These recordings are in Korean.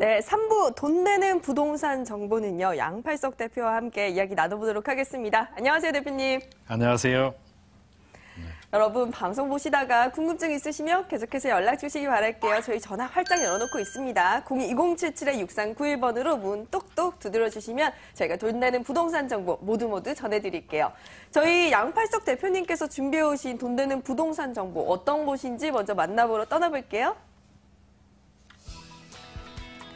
네, 3부 돈 되는 부동산 정보는요. 양팔석 대표와 함께 이야기 나눠보도록 하겠습니다. 안녕하세요, 대표님. 안녕하세요. 여러분, 방송 보시다가 궁금증 있으시면 계속해서 연락 주시기 바랄게요. 저희 전화 활짝 열어놓고 있습니다. 02-2077-6391번으로 문 똑똑 두드려 주시면 저희가 돈 되는 부동산 정보 모두 전해드릴게요. 저희 양팔석 대표님께서 준비해 오신 돈 되는 부동산 정보 어떤 곳인지 먼저 만나보러 떠나볼게요.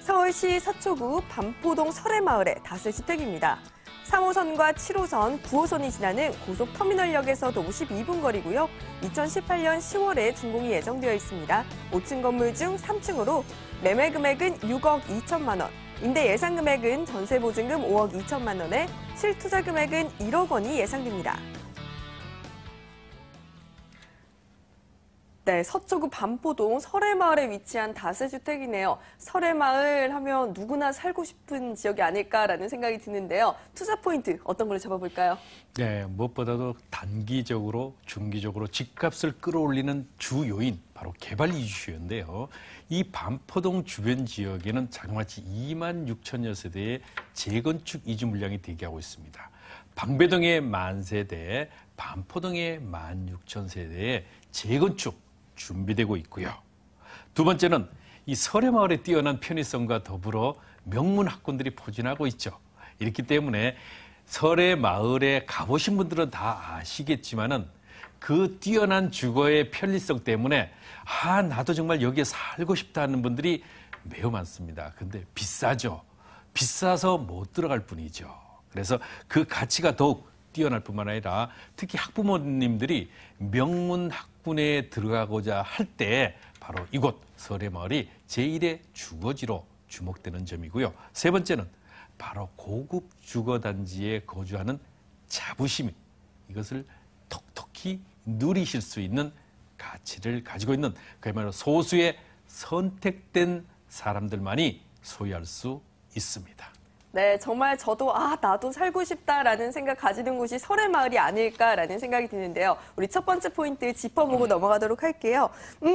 서울시 서초구 반포동 설해마을의 다세주택입니다. 3호선과 7호선, 9호선이 지나는 고속터미널역에서도 52분 거리고요. 2018년 10월에 준공이 예정되어 있습니다. 5층 건물 중 3층으로 매매 금액은 6억 2천만 원, 임대 예상 금액은 전세 보증금 5억 2천만 원에 실투자 금액은 1억 원이 예상됩니다. 네, 서초구 반포동 설해마을에 위치한 다세주택이네요. 설해마을 하면 누구나 살고 싶은 지역이 아닐까라는 생각이 드는데요. 투자 포인트 어떤 걸로 잡아볼까요? 네, 무엇보다도 단기적으로, 중기적으로 집값을 끌어올리는 주 요인, 바로 개발 이슈인데요. 이 반포동 주변 지역에는 자그마치 26,000여 세대의 재건축 이주 물량이 대기하고 있습니다. 방배동의 10,000세대, 반포동의 16,000세대의 재건축 준비되고 있고요. 두 번째는 이 설해마을의 뛰어난 편의성과 더불어 명문 학군들이 포진하고 있죠. 이렇기 때문에 설해마을에 가보신 분들은 다 아시겠지만은 그 뛰어난 주거의 편리성 때문에 나도 정말 여기에 살고 싶다 하는 분들이 매우 많습니다. 근데 비싸죠. 비싸서 못 들어갈 뿐이죠. 그래서 그 가치가 더욱 뛰어날 뿐만 아니라 특히 학부모님들이 명문 학군에 들어가고자 할 때 바로 이곳 설해마을이 제1의 주거지로 주목되는 점이고요. 세 번째는 바로 고급 주거단지에 거주하는 자부심, 이것을 톡톡히 누리실 수 있는 가치를 가지고 있는 그야말로 소수의 선택된 사람들만이 소유할 수 있습니다. 네, 정말 저도 나도 살고 싶다라는 생각 가지는 곳이 설해마을이 아닐까라는 생각이 드는데요. 우리 첫 번째 포인트 짚어보고 넘어가도록 할게요.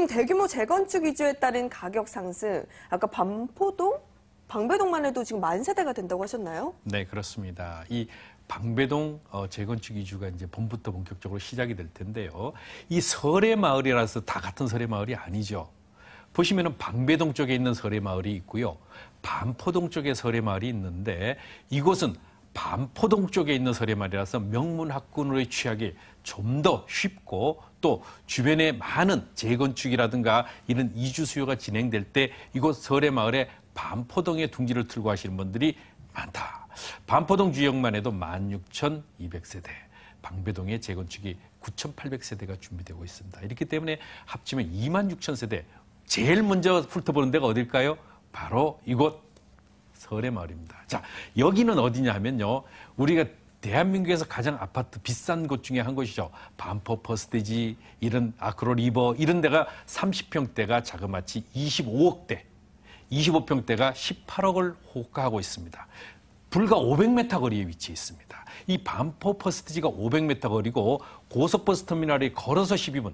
대규모 재건축 위주에 따른 가격 상승. 아까 반포동, 방배동만 해도 지금 10,000세대가 된다고 하셨나요? 네, 그렇습니다. 이 방배동 재건축 이주가 이제 봄부터 본격적으로 시작이 될 텐데요. 이 설해마을이라서 다 같은 설해마을이 아니죠. 보시면은 방배동 쪽에 있는 설해마을이 있고요. 반포동 쪽에 설해마을이 있는데 이곳은 반포동 쪽에 있는 설해마을이라서 명문 학군으로의 취약이 좀 더 쉽고 또 주변에 많은 재건축이라든가 이런 이주 수요가 진행될 때 이곳 설해마을에 반포동에 둥지를 틀고 하시는 분들이 많다. 반포동 지역만 해도 16,200세대, 방배동의 재건축이 9,800세대가 준비되고 있습니다. 이렇기 때문에 합치면 26,000세대. 제일 먼저 훑어보는 데가 어딜까요? 바로 이곳 설해마을입니다. 자, 여기는 어디냐 하면요. 우리가 대한민국에서 가장 아파트 비싼 곳 중에 한 곳이죠. 반포 퍼스티지, 이런 아크로 리버, 이런 데가 30평대가 자그마치 25억대, 25평대가 18억을 호가하고 있습니다. 불과 500m 거리에 위치해 있습니다. 이 반포 퍼스티지가 500m 거리고 고속버스 터미널이 걸어서 12분.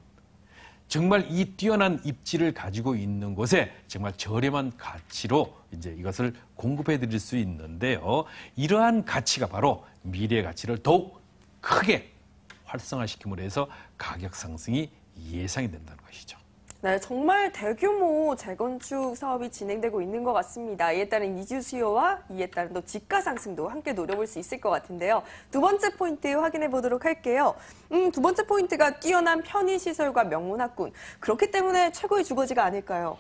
정말 이 뛰어난 입지를 가지고 있는 곳에 정말 저렴한 가치로 이제 이것을 공급해 드릴 수 있는데요. 이러한 가치가 바로 미래의 가치를 더욱 크게 활성화시킴으로 해서 가격 상승이 예상이 된다는 것이죠. 네, 정말 대규모 재건축 사업이 진행되고 있는 것 같습니다. 이에 따른 이주 수요와 이에 따른 또 집가 상승도 함께 노려볼 수 있을 것 같은데요. 두 번째 포인트 확인해 보도록 할게요. 두 번째 포인트가 뛰어난 편의시설과 명문 학군. 그렇기 때문에 최고의 주거지가 아닐까요?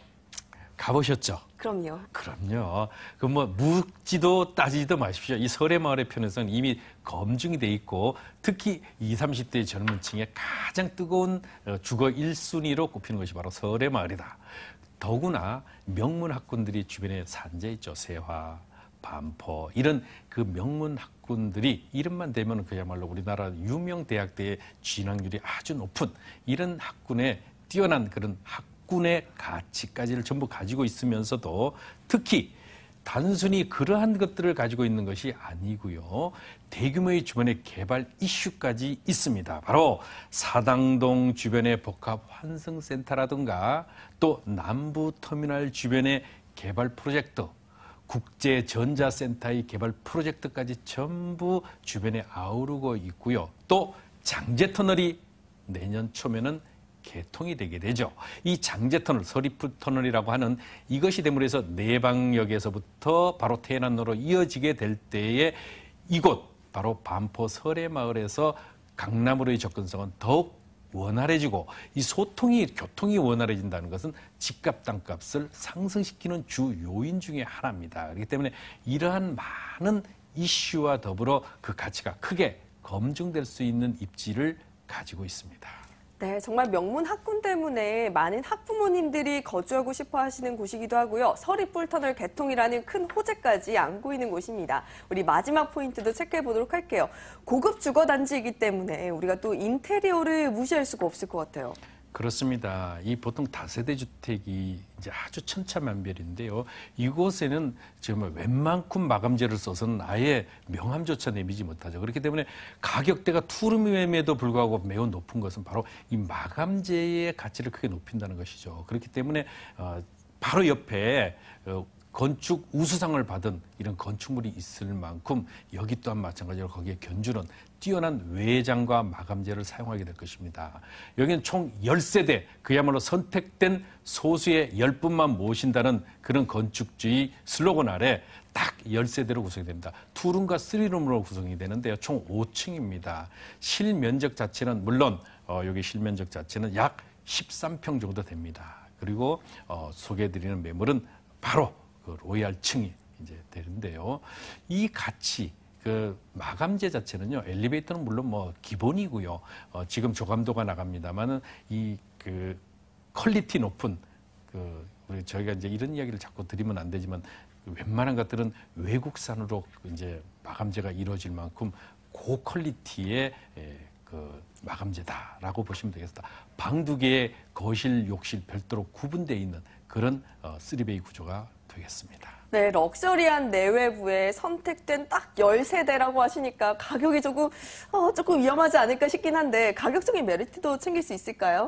가보셨죠? 그럼요. 그럼요. 그 묻지도 따지지도 마십시오. 이 설해마을의 편의성은 이미 검증이 돼 있고 특히 20, 30대 젊은 층의 가장 뜨거운 주거 1순위로 꼽히는 것이 바로 설해마을이다. 더구나 명문 학군들이 주변에 산재 있죠. 세화, 반포 이런 그 명문 학군들이 이름만 대면 그야말로 우리나라 유명 대학대의 진학률이 아주 높은 이런 학군의 뛰어난 그런 학군의 가치까지를 전부 가지고 있으면서도 특히 단순히 그러한 것들을 가지고 있는 것이 아니고요. 대규모의 주변의 개발 이슈까지 있습니다. 바로 사당동 주변의 복합 환승센터라든가 또 남부터미널 주변의 개발 프로젝트, 국제전자센터의 개발 프로젝트까지 전부 주변에 아우르고 있고요. 또 장제터널이 내년 초면은 개통이 되게 되죠. 이 장제터널, 서리풀 터널이라고 하는 이것이 되므로해서 내방역에서부터 바로 태안로로 이어지게 될 때에 이곳 바로 반포 설해마을에서 강남으로의 접근성은 더욱 원활해지고 이 교통이 원활해진다는 것은 집값, 땅값을 상승시키는 주 요인 중에 하나입니다. 그렇기 때문에 이러한 많은 이슈와 더불어 그 가치가 크게 검증될 수 있는 입지를 가지고 있습니다. 네, 정말 명문 학군 때문에 많은 학부모님들이 거주하고 싶어 하시는 곳이기도 하고요. 서리풀터널 개통이라는 큰 호재까지 안고 있는 곳입니다. 우리 마지막 포인트도 체크해 보도록 할게요. 고급 주거단지이기 때문에 우리가 또 인테리어를 무시할 수가 없을 것 같아요. 그렇습니다. 이 보통 다세대 주택이 이제 아주 천차만별인데요. 이곳에는 정말 웬만큼 마감재를 써서는 아예 명함조차 내미지 못하죠. 그렇기 때문에 가격대가 투룸임에도 불구하고 매우 높은 것은 바로 이 마감재의 가치를 크게 높인다는 것이죠. 그렇기 때문에 바로 옆에 건축 우수상을 받은 이런 건축물이 있을 만큼 여기 또한 마찬가지로 거기에 견주는 뛰어난 외장과 마감재를 사용하게 될 것입니다. 여기는 총 10세대, 그야말로 선택된 소수의 10분만 모신다는 그런 건축주의 슬로건 아래 딱 10세대로 구성이 됩니다. 투룸과 쓰리룸으로 구성이 되는데요. 총 5층입니다. 실면적 자체는 물론 여기 실면적 자체는 약 13평 정도 됩니다. 그리고 소개해드리는 매물은 바로 그 로얄층이 이제 되는데요. 이 가치, 그 마감재 자체는요, 엘리베이터는 물론 뭐 기본이고요. 지금 조감도가 나갑니다만은 이 그 퀄리티 높은 우리 저희가 이제 이런 이야기를 자꾸 드리면 안 되지만 웬만한 것들은 외국산으로 이제 마감재가 이루어질 만큼 고퀄리티의 그 마감재다라고 보시면 되겠습니다. 방 2개의 거실, 욕실 별도로 구분되어 있는 그런 3베이 구조가 되겠습니다. 네, 럭셔리한 내외부에 선택된 딱 10세대라고 하시니까 가격이 조금 위험하지 않을까 싶긴 한데 가격적인 메리트도 챙길 수 있을까요?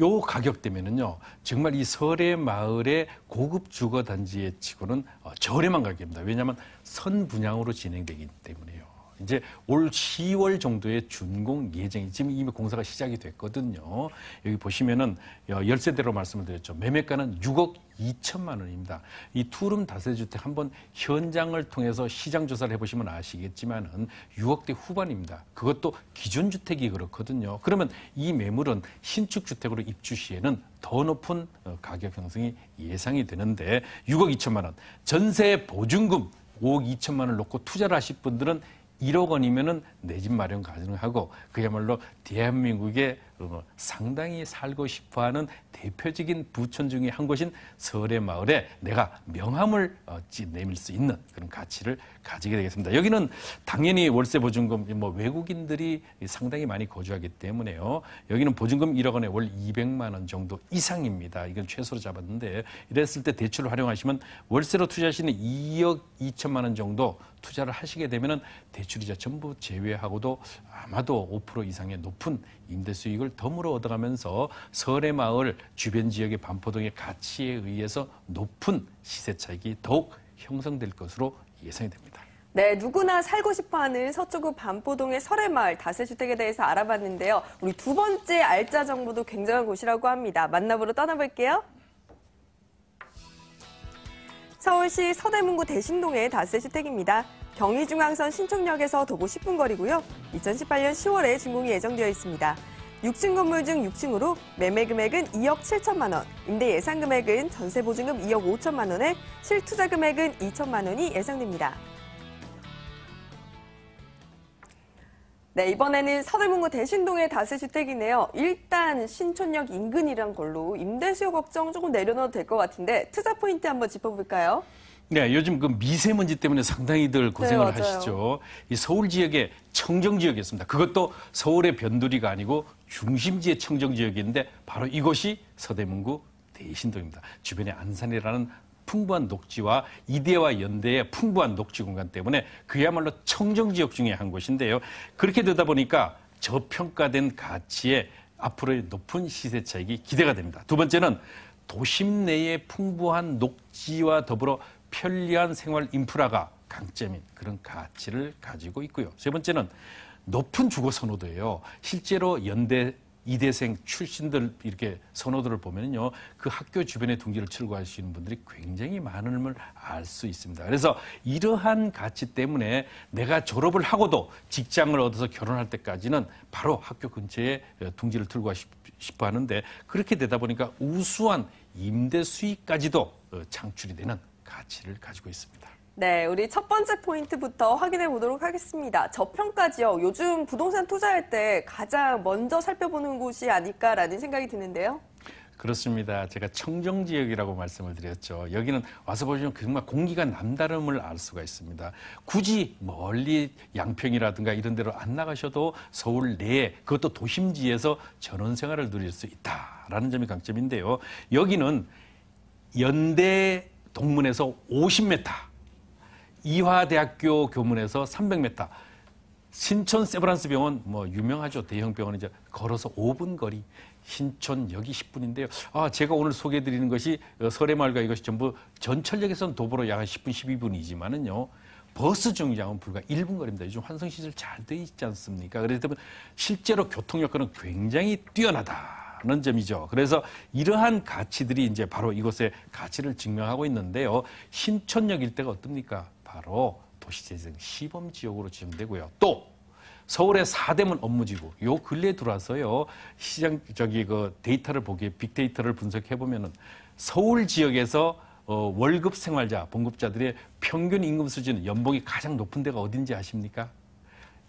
요 가격대면은요, 정말 이 설해마을의 고급 주거단지에 치고는 저렴한 가격입니다. 왜냐하면 선분양으로 진행되기 때문에요. 이제 올 10월 정도에 준공 예정이 지금 이미 공사가 시작이 됐거든요. 여기 보시면은 10세대로 말씀을 드렸죠. 매매가는 6억 2천만 원입니다. 이 투룸 다세대 주택 한번 현장을 통해서 시장 조사를 해보시면 아시겠지만은 6억대 후반입니다. 그것도 기존 주택이 그렇거든요. 그러면 이 매물은 신축 주택으로 입주 시에는 더 높은 가격 형성이 예상이 되는데 6억 2천만 원 전세 보증금 5억 2천만 원을 놓고 투자를 하실 분들은 1억 원이면은 내 집 마련 가능하고 그야말로 대한민국에 상당히 살고 싶어하는 대표적인 부촌 중에 한 곳인 설해마을에 내가 명함을 내밀 수 있는 그런 가치를 가지게 되겠습니다. 여기는 당연히 월세 보증금 외국인들이 상당히 많이 거주하기 때문에요. 여기는 보증금 1억 원에 월 200만 원 정도 이상입니다. 이건 최소로 잡았는데 이랬을 때 대출을 활용하시면 월세로 투자하시는 2억 2천만 원 정도 투자를 하시게 되면은 대출이자 전부 제외하고도 아마도 5% 이상의 높은 임대 수익을 덤으로 얻어가면서 설해마을 주변 지역의 반포동의 가치에 의해서 높은 시세 차익이 더욱 형성될 것으로 예상이 됩니다. 네, 누구나 살고 싶어하는 서초구 반포동의 설해마을 다세주택에 대해서 알아봤는데요. 우리 두 번째 알짜 정보도 굉장한 곳이라고 합니다. 만나보러 떠나볼게요. 서울시 서대문구 대신동의 다세주택입니다. 경의중앙선 신촌역에서 도보 10분 거리고요. 2018년 10월에 준공이 예정되어 있습니다. 6층 건물 중 6층으로 매매 금액은 2억 7천만 원, 임대 예상 금액은 전세 보증금 2억 5천만 원에 실투자 금액은 2천만 원이 예상됩니다. 네, 이번에는 서대문구 대신동의 다세주택이네요. 일단 신촌역 인근이란 걸로 임대 수요 걱정 조금 내려놔도 될 것 같은데 투자 포인트 한번 짚어볼까요? 네, 요즘 그 미세먼지 때문에 상당히들 고생을 네, 하시죠. 이 서울 지역의 청정 지역이었습니다. 그것도 서울의 변두리가 아니고 중심지의 청정 지역인데 바로 이곳이 서대문구 대신동입니다. 주변에 안산이라는 풍부한 녹지와 이대와 연대의 풍부한 녹지 공간 때문에 그야말로 청정 지역 중에 한 곳인데요. 그렇게 되다 보니까 저평가된 가치에 앞으로의 높은 시세 차익이 기대가 됩니다. 두 번째는 도심 내의 풍부한 녹지와 더불어 편리한 생활 인프라가 강점인 그런 가치를 가지고 있고요. 세 번째는 높은 주거 선호도예요. 실제로 연대 이대생 출신들 이렇게 선호도를 보면요, 그 학교 주변에 둥지를 출구하시는 분들이 굉장히 많음을 알 수 있습니다. 그래서 이러한 가치 때문에 내가 졸업을 하고도 직장을 얻어서 결혼할 때까지는 바로 학교 근처에 둥지를 틀고 싶어 하는데, 그렇게 되다 보니까 우수한 임대 수익까지도 창출이 되는 가치를 가지고 있습니다. 네, 우리 첫 번째 포인트부터 확인해 보도록 하겠습니다. 저평가지역, 요즘 부동산 투자할 때 가장 먼저 살펴보는 곳이 아닐까라는 생각이 드는데요. 그렇습니다. 제가 청정지역이라고 말씀을 드렸죠. 여기는 와서 보시면 정말 공기가 남다름을 알 수가 있습니다. 굳이 멀리 양평이라든가 이런 데로 안 나가셔도 서울 내에, 그것도 도심지에서 전원 생활을 누릴 수 있다라는 점이 강점인데요. 여기는 연대 동문에서 50m, 이화대학교 교문에서 300m, 신촌 세브란스 병원 유명하죠. 대형 병원이죠. 걸어서 5분 거리, 신촌 여기 10분인데요. 제가 오늘 소개해드리는 것이 설해마을과 이것이 전부 전철역에서는 도보로 약 10분, 12분이지만은요. 버스 정류장은 불과 1분 거리입니다. 요즘 환승시설 잘 돼 있지 않습니까? 그래서 실제로 교통 여건은 굉장히 뛰어나다는 점이죠. 그래서 이러한 가치들이 이제 바로 이곳의 가치를 증명하고 있는데요. 신촌역 일대가 어떻습니까? 바로 도시재생 시범지역으로 지정되고요. 또 서울의 4대문 업무지구, 요 근래에 들어와서요, 시장, 데이터를 보기에 빅데이터를 분석해 보면은 서울 지역에서 월급 생활자, 봉급자들의 평균 임금 수준, 연봉이 가장 높은 데가 어딘지 아십니까?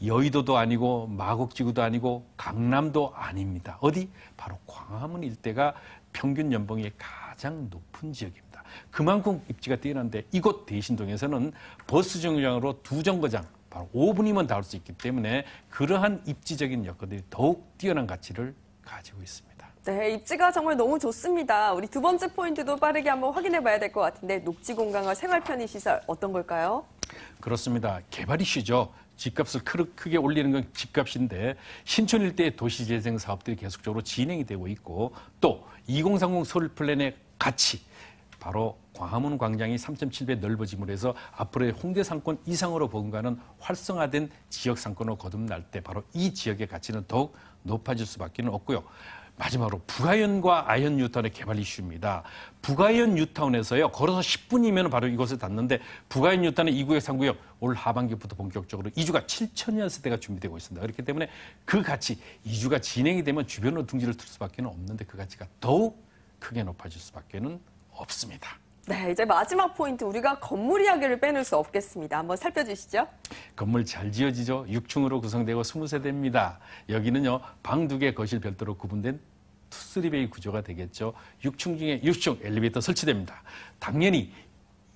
여의도도 아니고, 마곡지구도 아니고, 강남도 아닙니다. 어디? 바로 광화문 일대가 평균 연봉이 가장 높은 지역입니다. 그만큼 입지가 뛰어난데, 이곳 대신동에서는 버스 정류장으로 2정거장, 바로 5분이면 닿을 수 있기 때문에 그러한 입지적인 여건들이 더욱 뛰어난 가치를 가지고 있습니다. 네, 입지가 정말 너무 좋습니다. 우리 두 번째 포인트도 빠르게 한번 확인해 봐야 될 것 같은데, 녹지 공간과 생활 편의 시설 어떤 걸까요? 그렇습니다. 개발 이슈죠. 집값을 크게 올리는 건 집값인데, 신촌 일대의 도시재생 사업들이 계속적으로 진행이 되고 있고, 또 2030 서울 플랜의 가치, 바로 광화문 광장이 3.7배 넓어짐으로 해서 앞으로의 홍대 상권 이상으로 버금가는 활성화된 지역 상권으로 거듭날 때 바로 이 지역의 가치는 더욱 높아질 수밖에 없고요. 마지막으로 북아현과 아현 뉴타운의 개발 이슈입니다. 북아현 뉴타운에서요, 걸어서 10분이면 바로 이곳에 닿는데, 북아현 뉴타운의 2구역, 3구역 올 하반기부터 본격적으로 이주가 7천여 세대가 준비되고 있습니다. 그렇기 때문에 그 가치, 이주가 진행이 되면 주변으로 둥지를 틀 수밖에 없는데 그 가치가 더욱 크게 높아질 수밖에 없습니다. 네, 이제 마지막 포인트, 우리가 건물 이야기를 빼놓을 수 없겠습니다. 한번 살펴주시죠. 건물 잘 지어지죠. 6층으로 구성되고 20세대입니다. 여기는요, 방 2개, 거실 별도로 구분된 2-3베이 구조가 되겠죠. 6층 중에 6층 엘리베이터 설치됩니다. 당연히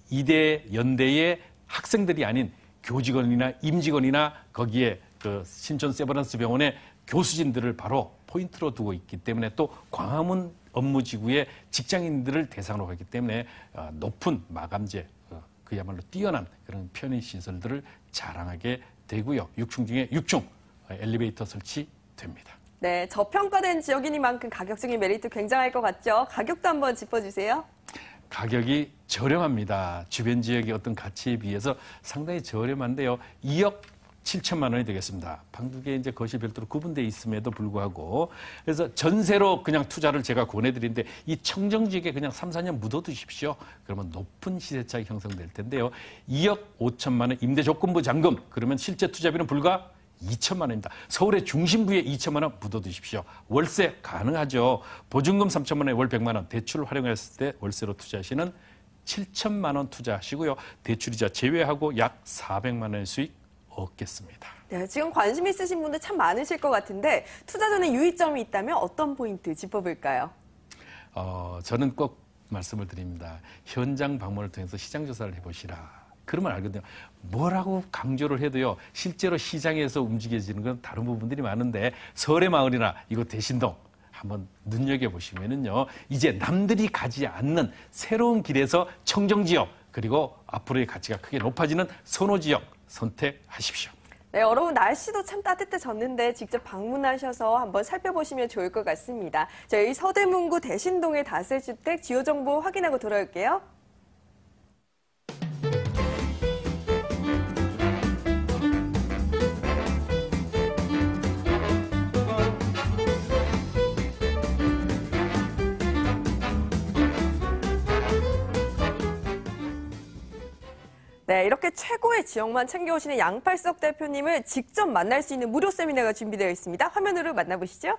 이대, 연대의 학생들이 아닌 교직원이나 임직원이나 거기에 그 신촌 세브란스 병원의 교수진들을 바로 포인트로 두고 있기 때문에, 또 광화문 업무지구의 직장인들을 대상으로 하기 때문에 높은 마감재, 그야말로 뛰어난 그런 편의시설들을 자랑하게 되고요. 6층 중에 6층 엘리베이터 설치됩니다. 네, 저평가된 지역이니만큼 가격적인 메리트 굉장할 것 같죠? 가격도 한번 짚어주세요. 가격이 저렴합니다. 주변 지역의 어떤 가치에 비해서 상당히 저렴한데요. 2억 7천만 원이 되겠습니다. 방 2개 이제 거실 별도로 구분되어 있음에도 불구하고, 그래서 전세로 그냥 투자를 제가 권해드리는데, 이 청정지역에 그냥 3, 4년 묻어두십시오. 그러면 높은 시세차익 형성될 텐데요. 2억 5천만 원 임대조건부 잔금, 그러면 실제 투자비는 불과 2천만 원입니다. 서울의 중심부에 2천만 원 묻어두십시오. 월세 가능하죠. 보증금 3천만 원에 월 100만 원, 대출 활용했을 때 월세로 투자하시는 7천만 원 투자하시고요. 대출이자 제외하고 약 400만 원의 수익 얻겠습니다. 네, 지금 관심 있으신 분들 참 많으실 것 같은데, 투자 전에 유의점이 있다면 어떤 포인트 짚어볼까요? 저는 꼭 말씀을 드립니다. 현장 방문을 통해서 시장 조사를 해보시라. 그러면 알거든요. 뭐라고 강조를 해도요, 실제로 시장에서 움직여지는 건 다른 부분들이 많은데, 설해마을이나 이곳 대신동 한번 눈여겨보시면은요, 이제 남들이 가지 않는 새로운 길에서 청정지역, 그리고 앞으로의 가치가 크게 높아지는 선호지역 선택하십시오. 네, 여러분 날씨도 참 따뜻해졌는데 직접 방문하셔서 한번 살펴보시면 좋을 것 같습니다. 저희 서대문구 대신동의 다세주택 지어정보 확인하고 돌아올게요. 네, 이렇게 최고의 지역만 챙겨오시는 양팔석 대표님을 직접 만날 수 있는 무료 세미나가 준비되어 있습니다. 화면으로 만나보시죠.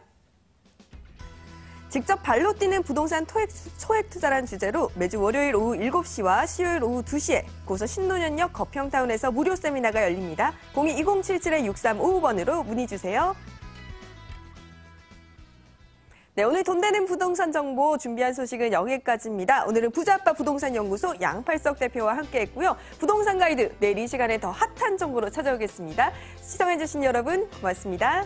직접 발로 뛰는 부동산 소액 투자란 주제로 매주 월요일 오후 7시와 수요일 오후 2시에 고서 신논현역 거평타운에서 무료 세미나가 열립니다. 02-2077-6355번으로 문의 주세요. 네, 오늘 돈 되는 부동산 정보 준비한 소식은 여기까지입니다. 오늘은 부자아빠 부동산연구소 양팔석 대표와 함께했고요. 부동산 가이드 내일 이 시간에 더 핫한 정보로 찾아오겠습니다. 시청해주신 여러분 고맙습니다.